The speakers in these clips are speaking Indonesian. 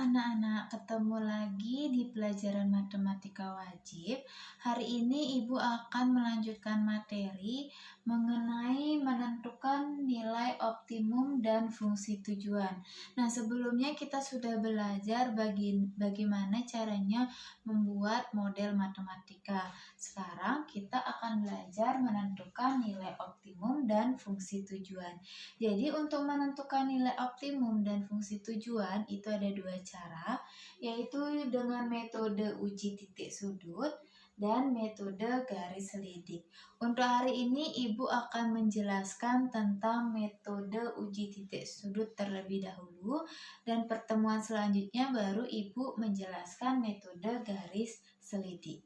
anak-anak, ketemu lagi di pelajaran matematika wajib. Hari ini Ibu akan melanjutkan materi mengenai menentukan nilai optimum dan fungsi tujuan. Nah, sebelumnya kita sudah belajar bagaimana caranya membuat model matematika. Sekarang kita akan belajar menentukan nilai optimum dan fungsi tujuan. Jadi untuk menentukan nilai optimum dan fungsi tujuan itu ada dua cara, yaitu dengan metode uji titik sudut dan metode garis selidik. Untuk hari ini Ibu akan menjelaskan tentang metode uji titik sudut terlebih dahulu, dan pertemuan selanjutnya baru Ibu menjelaskan metode garis selidik.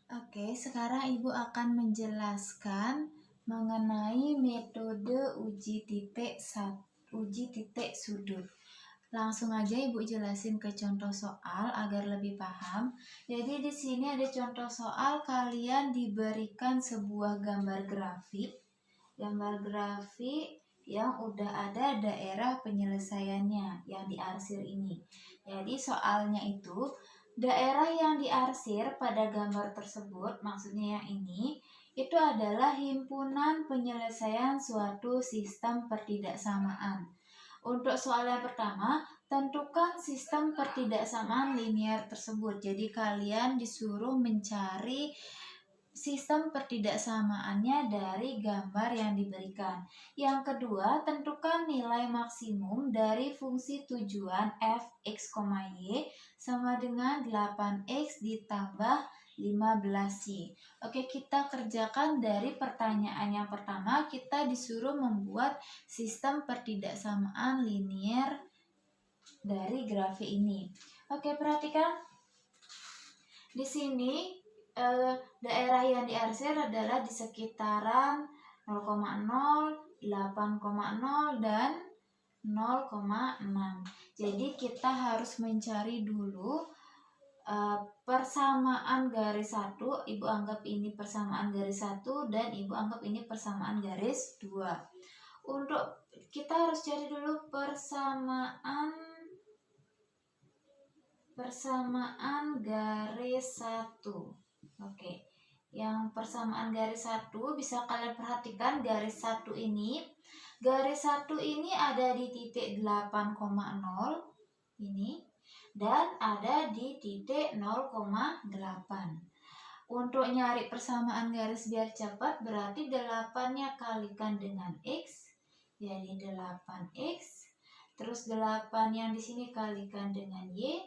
Oke, sekarang Ibu akan menjelaskan mengenai metode uji titik sudut. Langsung aja Ibu jelasin ke contoh soal agar lebih paham. Jadi di sini ada contoh soal, kalian diberikan sebuah gambar grafik yang udah ada daerah penyelesaiannya yang diarsir ini. Jadi soalnya itu daerah yang diarsir pada gambar tersebut, maksudnya yang ini, itu adalah himpunan penyelesaian suatu sistem pertidaksamaan. Untuk soal yang pertama, tentukan sistem pertidaksamaan linear tersebut. Jadi kalian disuruh mencari sistem pertidaksamaannya dari gambar yang diberikan. Yang kedua, tentukan nilai maksimum dari fungsi tujuan f(x, y) sama dengan 8x ditambah 15y. Oke, kita kerjakan dari pertanyaan yang pertama. Kita disuruh membuat sistem pertidaksamaan linear dari grafik ini. Oke, perhatikan. Di sini daerah yang diarsir adalah di sekitaran 0,0, 8,0, dan 0,6. Jadi kita harus mencari dulu persamaan garis 1. Ibu anggap ini persamaan garis 1 dan Ibu anggap ini persamaan garis 2. Untuk kita harus cari dulu persamaan garis 1. Oke. Yang persamaan garis 1 bisa kalian perhatikan, garis 1 ini. Garis 1 ini ada di titik 8,0 ini dan ada di titik 0,8. Untuk nyari persamaan garis biar cepat, berarti 8-nya kalikan dengan x, jadi 8x. Terus 8 yang di sini kalikan dengan y,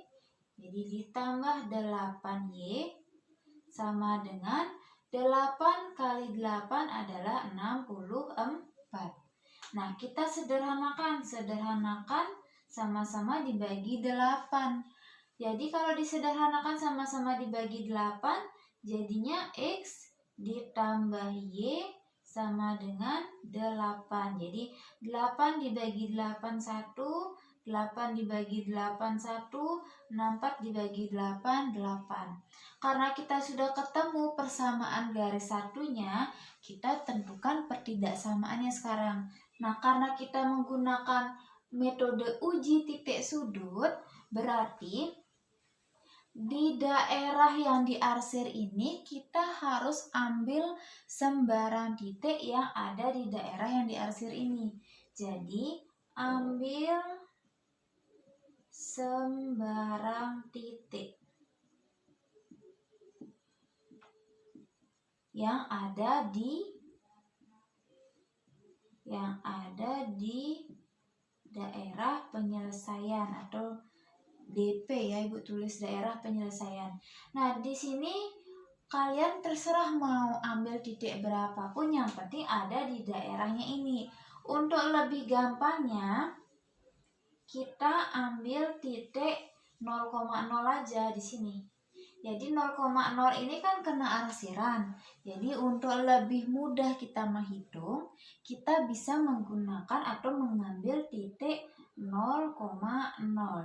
jadi ditambah 8y sama dengan 8 kali 8 adalah 64. Nah, kita sederhanakan sama-sama dibagi 8. Jadi kalau disederhanakan sama-sama dibagi 8, jadinya x ditambah y sama dengan 8. Jadi 8 dibagi 8 1, 8 dibagi 8 1, 64 dibagi 8 8. Karena kita sudah ketemu persamaan garis satunya, kita tentukan pertidaksamaannya sekarang. Nah, karena kita menggunakan metode uji titik sudut, berarti di daerah yang diarsir ini kita harus ambil sembarang titik yang ada di daerah yang diarsir ini. Jadi ambil sembarang titik yang ada di daerah penyelesaian atau DP ya, Ibu tulis daerah penyelesaian. Nah, di sini kalian terserah mau ambil titik berapapun, yang penting ada di daerahnya ini. Untuk lebih gampangnya, kita ambil titik 0,0 aja di sini. Jadi 0,0 ini kan kena arsiran. Jadi untuk lebih mudah kita menghitung, kita bisa menggunakan atau mengambil titik 0,0.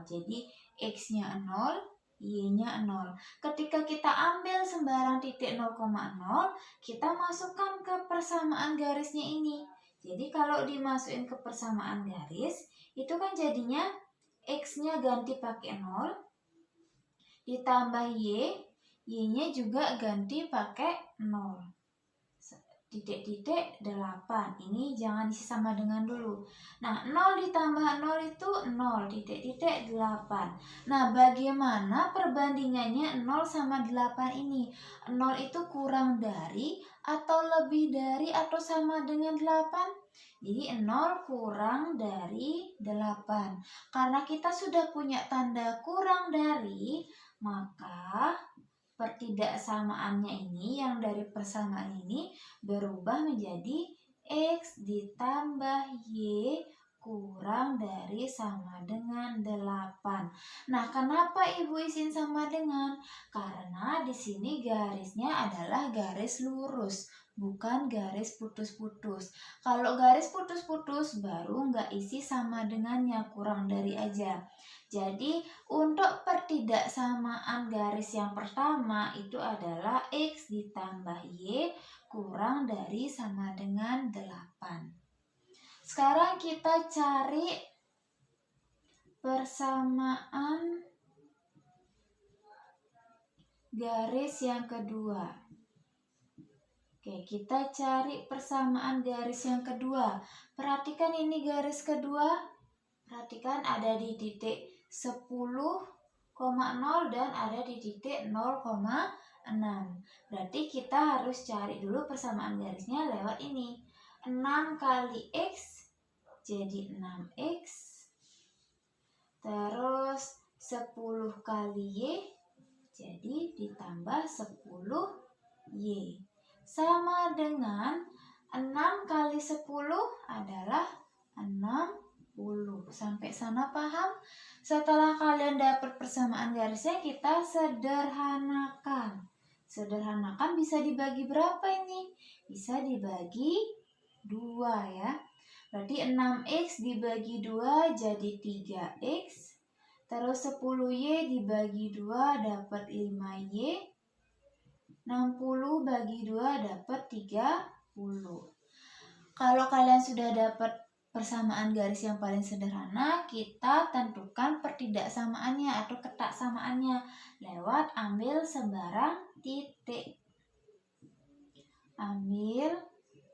Jadi x-nya 0, y-nya 0. Ketika kita ambil sembarang titik 0,0, kita masukkan ke persamaan garisnya ini. Jadi kalau dimasukin ke persamaan garis, itu kan jadinya X-nya ganti pakai 0, ditambah Y-nya juga ganti pakai 0. Titik-titik 8. Ini jangan isi sama dengan dulu. Nah, 0 ditambah 0 itu 0, titik-titik 8. Nah, bagaimana perbandingannya 0 sama 8 ini? 0 itu kurang dari atau lebih dari atau sama dengan 8? Jadi 0 kurang dari 8. Karena kita sudah punya tanda kurang dari, maka pertidaksamaannya ini yang dari persamaan ini berubah menjadi X ditambah Y kurang dari sama dengan 8. Nah, kenapa Ibu isin sama dengan? Karena di sini garisnya adalah garis lurus, bukan garis putus-putus. Kalau garis putus-putus baru nggak isi sama dengannya, kurang dari aja. Jadi untuk pertidaksamaan garis yang pertama itu adalah X ditambah Y kurang dari sama dengan 8. Sekarang kita cari persamaan garis yang kedua. Oke, kita cari persamaan garis yang kedua. Perhatikan ini garis kedua. Perhatikan ada di titik 10,0 dan ada di titik 0,6. Berarti kita harus cari dulu persamaan garisnya lewat ini. 6 kali X jadi 6X. Terus 10 kali Y jadi ditambah 10Y. Sama dengan 6 kali 10 adalah 60. Sampai sana paham? Setelah kalian dapat persamaan garisnya, kita sederhanakan. Sederhanakan bisa dibagi berapa ini? Bisa dibagi 2 ya. Berarti 6X dibagi 2 jadi 3X. Terus 10Y dibagi 2 dapat 5Y. 60 bagi 2 dapat 30. Kalau kalian sudah dapat persamaan garis yang paling sederhana, kita tentukan pertidaksamaannya atau ketaksamaannya lewat ambil sembarang titik. Ambil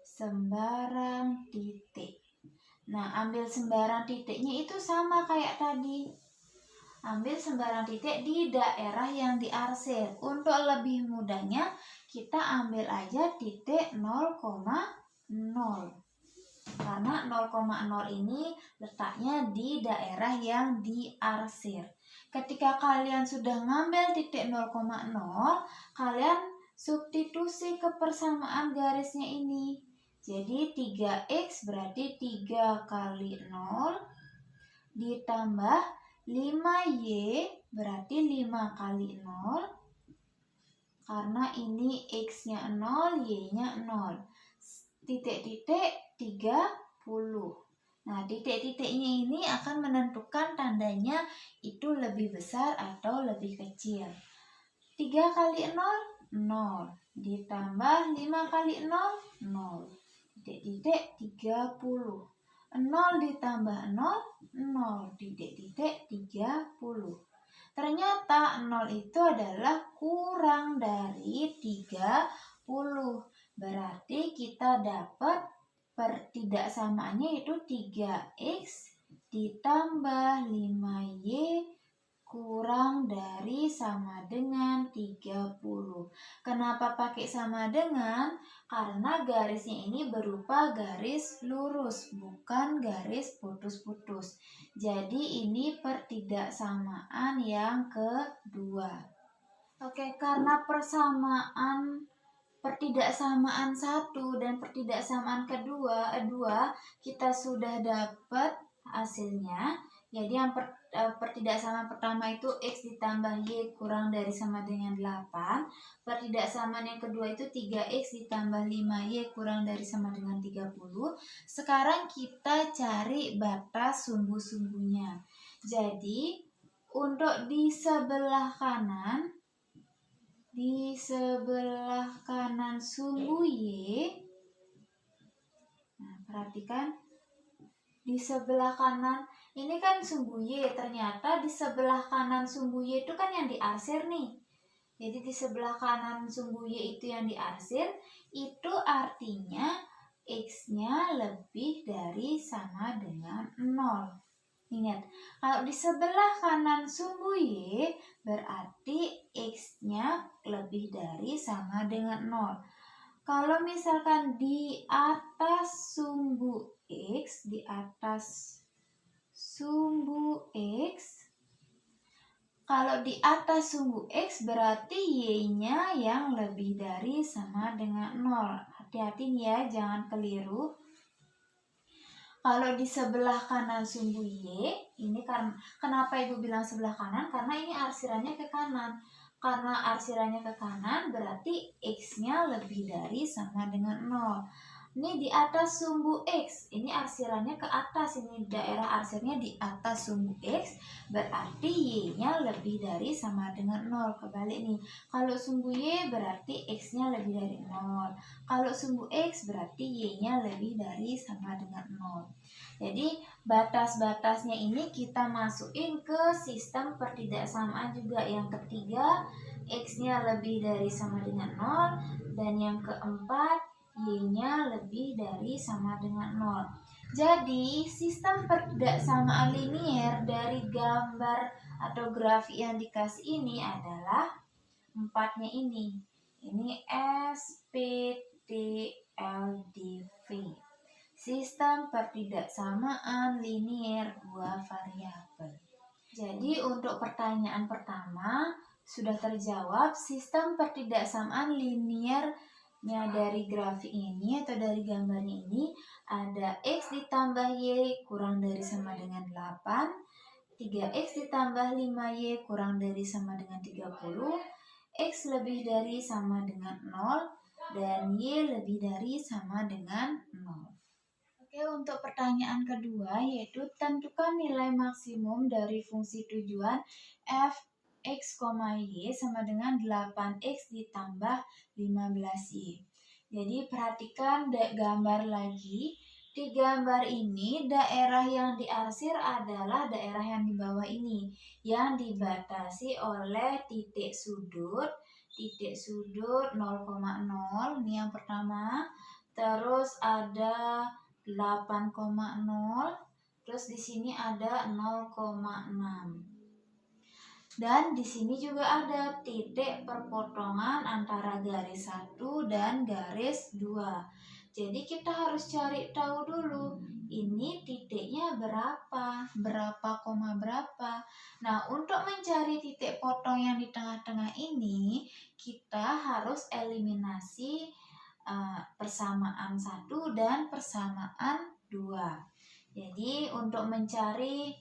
sembarang titik. Nah, ambil sembarang titiknya itu sama kayak tadi. Ambil sembarang titik di daerah yang diarsir. Untuk lebih mudahnya, kita ambil aja titik 0,0. Karena 0,0 ini letaknya di daerah yang diarsir. Ketika kalian sudah ngambil titik 0,0, kalian substitusi ke persamaan garisnya ini. Jadi 3X berarti 3 kali 0 ditambah 5Y berarti 5 kali 0. Karena ini X-nya 0, Y-nya 0. Titik-titik 30. Nah, titik-titiknya ini akan menentukan tandanya itu lebih besar atau lebih kecil. 3 kali 0, 0. Ditambah 5 kali 0, 0. Titik-titik 30. 0 ditambah 0, 0. Titik-titik 30. Ternyata 0 itu adalah kurang dari 30. Berarti kita dapat pertidaksamaannya itu 3X ditambah 5Y kurang dari sama dengan 30. Kenapa pakai sama dengan? Karena garisnya ini berupa garis lurus, bukan garis putus-putus. Jadi ini pertidaksamaan yang kedua. Oke, karena pertidaksamaan 1 dan pertidaksamaan kedua kita sudah dapat hasilnya. Jadi yang pertidaksamaan pertama itu X ditambah Y kurang dari sama dengan 8. Pertidaksamaan yang kedua itu 3X ditambah 5Y kurang dari sama dengan 30. Sekarang kita cari batas sumbu-sumbunya. Jadi untuk di sebelah kanan sumbu Y. Nah, perhatikan di sebelah kanan ini kan sumbu Y, ternyata di sebelah kanan sumbu Y itu kan yang diarsir nih. Jadi di sebelah kanan sumbu Y itu yang diarsir, itu artinya X-nya lebih dari sama dengan 0. Ingat, kalau di sebelah kanan sumbu Y berarti X-nya lebih dari sama dengan 0. Kalau misalkan di atas sumbu X, kalau di atas sumbu X berarti Y-nya yang lebih dari sama dengan 0. Hati-hati nih ya, jangan keliru. Kalau di sebelah kanan sumbu Y, ini karena kenapa Ibu bilang sebelah kanan? Karena ini arsirannya ke kanan. Karena arsirannya ke kanan berarti X-nya lebih dari sama dengan 0. Ini di atas sumbu X, ini arsirannya ke atas, ini daerah arsirnya di atas sumbu X, berarti Y-nya lebih dari sama dengan 0. Kebalik nih, kalau sumbu Y berarti X-nya lebih dari 0. Kalau sumbu X berarti Y-nya lebih dari sama dengan 0. Jadi batas-batasnya ini kita masukin ke sistem pertidaksamaan juga. Yang ketiga, X-nya lebih dari sama dengan 0. Dan yang keempat, Y-nya lebih dari sama dengan 0. Jadi sistem pertidaksamaan linier dari gambar atau grafik yang dikasih ini adalah empatnya ini. Ini S, P, T, L, D, V. Sistem pertidaksamaan linier dua variabel. Jadi untuk pertanyaan pertama sudah terjawab. Sistem pertidaksamaan liniernya dari grafik ini atau dari gambarnya ini ada X ditambah Y kurang dari sama dengan 8, 3X ditambah 5Y kurang dari sama dengan 30, X lebih dari sama dengan 0, dan Y lebih dari sama dengan 0. Oke, untuk pertanyaan kedua yaitu tentukan nilai maksimum dari fungsi tujuan f x, y sama dengan 8x ditambah 15y. Jadi perhatikan gambar lagi. Di gambar ini daerah yang diarsir adalah daerah yang di bawah ini, yang dibatasi oleh titik sudut 0,0, ini yang pertama. Terus ada 8,0, terus di sini ada 0,6. Dan di sini juga ada titik perpotongan antara garis 1 dan garis 2. Jadi kita harus cari tahu dulu ini titiknya berapa koma berapa. Nah, untuk mencari titik potong yang di tengah-tengah ini, kita harus eliminasi persamaan 1 dan persamaan 2. Jadi untuk mencari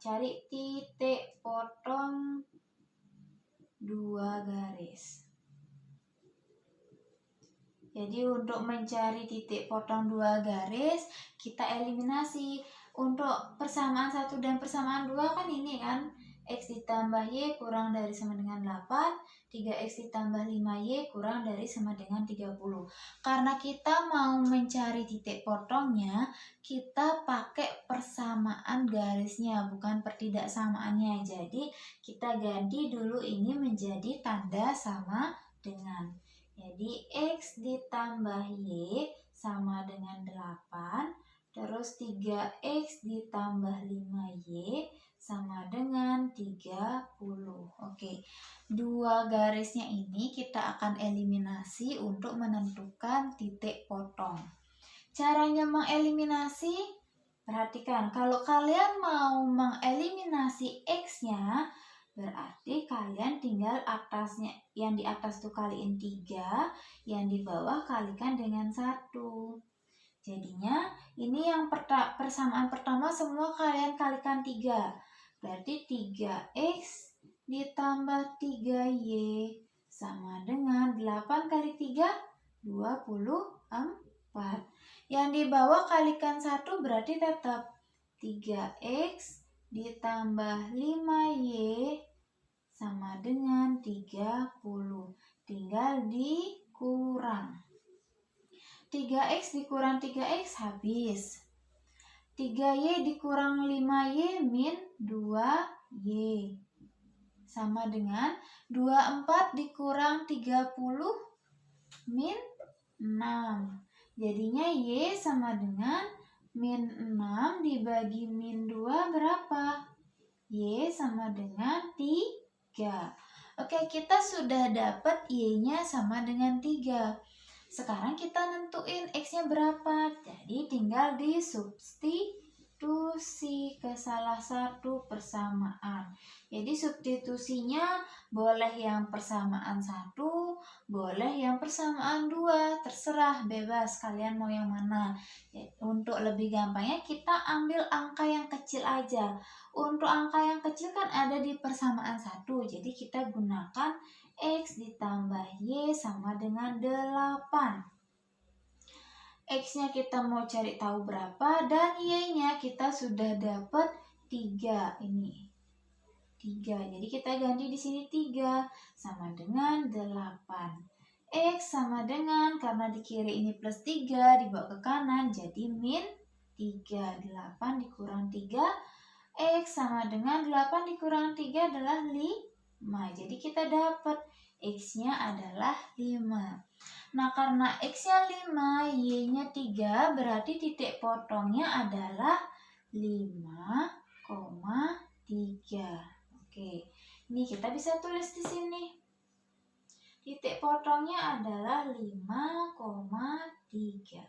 cari titik potong 2 garis. Jadi untuk mencari titik potong 2 garis kita eliminasi. Untuk persamaan 1 dan persamaan 2 kan ini kan, X ditambah Y kurang dari sama dengan 8, 3X ditambah 5Y kurang dari sama dengan 30. Karena kita mau mencari titik potongnya, kita pakai persamaan garisnya, bukan pertidaksamaannya. Jadi kita ganti dulu ini menjadi tanda sama dengan. Jadi X ditambah Y sama dengan 8, terus 3X ditambah 5Y sama dengan 30. Oke, 2 garisnya ini kita akan eliminasi untuk menentukan titik potong. Caranya mengeliminasi, perhatikan, kalau kalian mau mengeliminasi X-nya, berarti kalian tinggal atasnya, yang di atas tuh kaliin 3, yang di bawah kalikan dengan 1. Jadinya ini yang persamaan pertama semua kalian kalikan 3. Berarti 3X ditambah 3Y sama dengan 8 kali 3, 24. Yang di bawah kalikan 1 berarti tetap 3X ditambah 5Y sama dengan 30. Tinggal dikurang. 3X dikurang 3X habis. 3Y dikurang 5Y min 2Y. Sama dengan 24 dikurang 30 min 6. Jadinya Y sama dengan min 6 dibagi min 2 berapa? Y sama dengan 3. Oke, kita sudah dapat Y-nya sama dengan 3. Sekarang kita nentuin X-nya berapa. Jadi tinggal disubstitusi ke salah satu persamaan. Jadi substitusinya boleh yang persamaan 1, boleh yang persamaan 2. Terserah, bebas kalian mau yang mana. Untuk lebih gampangnya kita ambil angka yang kecil aja. Untuk angka yang kecil kan ada di persamaan 1. Jadi kita gunakan X ditambah Y sama dengan 8. X-nya kita mau cari tahu berapa dan Y-nya kita sudah dapat 3 ini. 3. Jadi kita ganti di sini 3 sama dengan 8. X sama dengan, karena di kiri ini plus 3 dibawa ke kanan jadi min 3. 8 dikurang 3. X sama dengan 8 dikurang 3 adalah 5. Jadi kita dapat X-nya adalah 5. Nah, karena X-nya 5, Y-nya 3, berarti titik potongnya adalah 5,3. Oke, ini kita bisa tulis di sini. Titik potongnya adalah 5,3.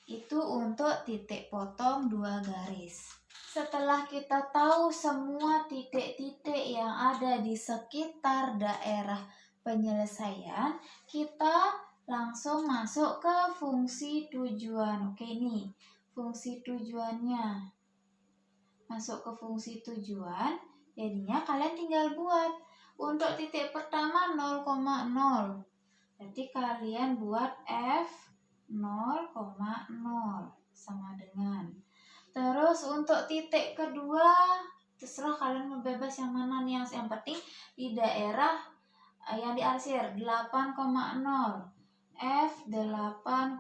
Itu untuk titik potong 2 garis. Setelah kita tahu semua titik-titik yang ada di sekitar daerah penyelesaian, kita langsung masuk ke fungsi tujuan. Oke, nih fungsi tujuannya. Masuk ke fungsi tujuan, jadinya kalian tinggal buat. Untuk titik pertama 0,0. Berarti kalian buat F 0,0 sama dengan. Terus untuk titik kedua, terserah kalian mau bebas yang mana nih, yang penting di daerah yang diarsir 8,0. F 8,0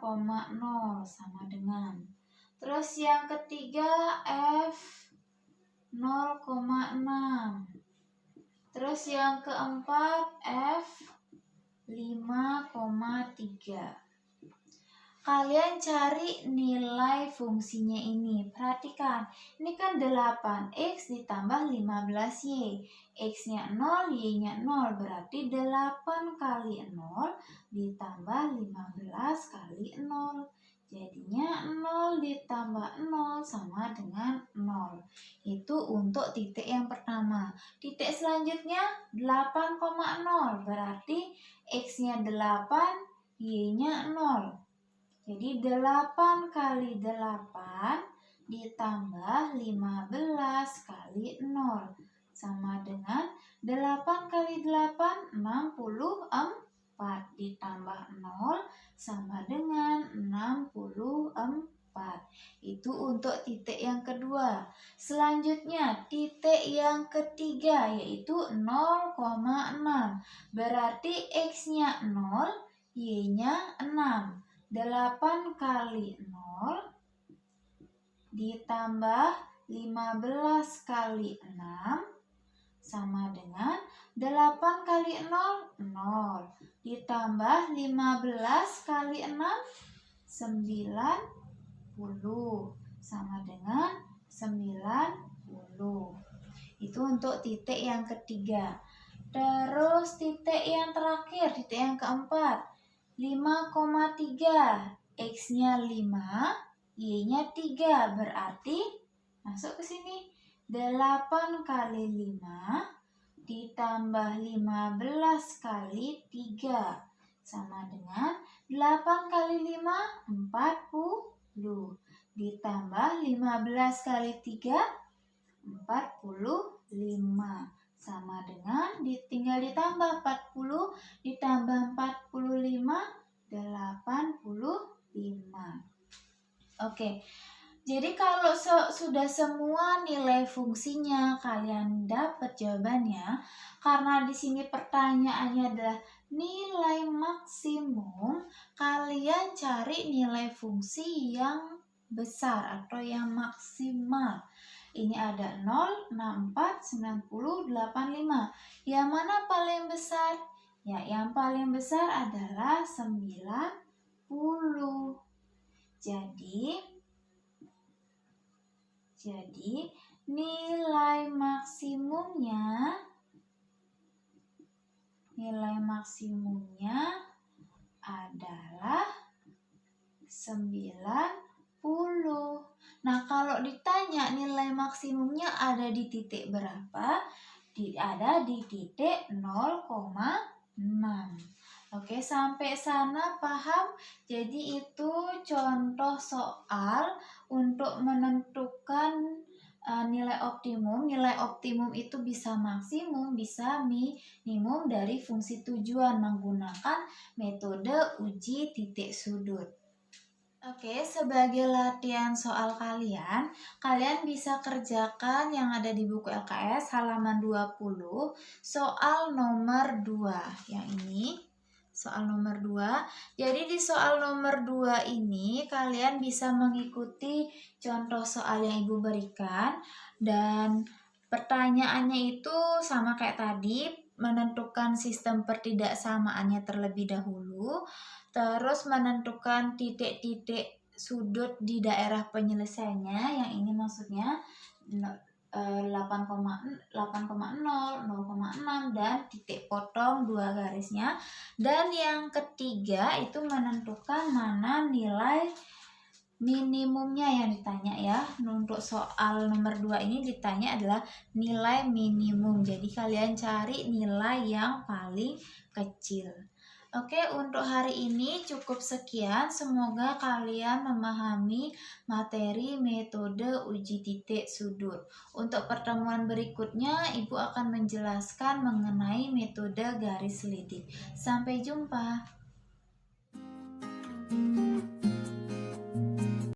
sama dengan. Terus yang ketiga F 0,6. Terus yang keempat F 5,3. Kalian cari nilai fungsinya ini. Perhatikan, ini kan 8x ditambah 15y. X-nya 0, Y-nya 0. Berarti 8 kali 0 ditambah 15 kali 0. Jadinya 0 ditambah 0 sama dengan 0. Itu untuk titik yang pertama. Titik selanjutnya 8,0. Berarti X-nya 8, Y-nya 0. Jadi 8 kali 8 ditambah 15 kali 0 sama dengan 8 kali 8 64 ditambah 0 sama dengan 64. Itu untuk titik yang kedua. Selanjutnya titik yang ketiga yaitu 0,6. Berarti X-nya 0, Y-nya 6. 8 kali 0 ditambah 15 kali 6 sama dengan 8 kali 0, 0. Ditambah 15 kali 6, 90. Sama dengan 90. Itu untuk titik yang ketiga. Terus titik yang terakhir, titik yang keempat. 5,3. X-nya 5, Y-nya 3. Berarti masuk ke sini. 8 kali 5 ditambah 15 kali 3 sama dengan 8 kali 5, 40. Ditambah 15 kali 3, 45. Sama dengan tinggal ditambah 40 ditambah 45, 85. Oke. Jadi kalau sudah semua nilai fungsinya kalian dapat jawabannya, karena di sini pertanyaannya adalah nilai maksimum, kalian cari nilai fungsi yang besar atau yang maksimal. Ini ada 0, 64, 90, 85. Yang mana paling besar? Ya, yang paling besar adalah 90. Jadi nilai maksimumnya adalah 90. Nah, kalau ditanya nilai maksimumnya ada di titik berapa? Ada di titik 0,6. Oke, sampai sana paham? Jadi itu contoh soal untuk menentukan nilai optimum. Nilai optimum itu bisa maksimum, bisa minimum dari fungsi tujuan menggunakan metode uji titik sudut. Oke, sebagai latihan soal kalian bisa kerjakan yang ada di buku LKS halaman 20, soal nomor 2. Yang ini, soal nomor 2. Jadi di soal nomor 2 ini kalian bisa mengikuti contoh soal yang Ibu berikan. Dan pertanyaannya itu sama kayak tadi, menentukan sistem pertidaksamaannya terlebih dahulu. Terus menentukan titik-titik sudut di daerah penyelesaiannya, yang ini maksudnya 8,0, 0,6 dan titik potong 2 garisnya. Dan yang ketiga itu menentukan mana nilai minimumnya yang ditanya ya. Untuk soal nomor 2 ini ditanya adalah nilai minimum. Jadi kalian cari nilai yang paling kecil. Oke, untuk hari ini cukup sekian. Semoga kalian memahami materi metode uji titik sudut. Untuk pertemuan berikutnya, Ibu akan menjelaskan mengenai metode garis lidik. Sampai jumpa.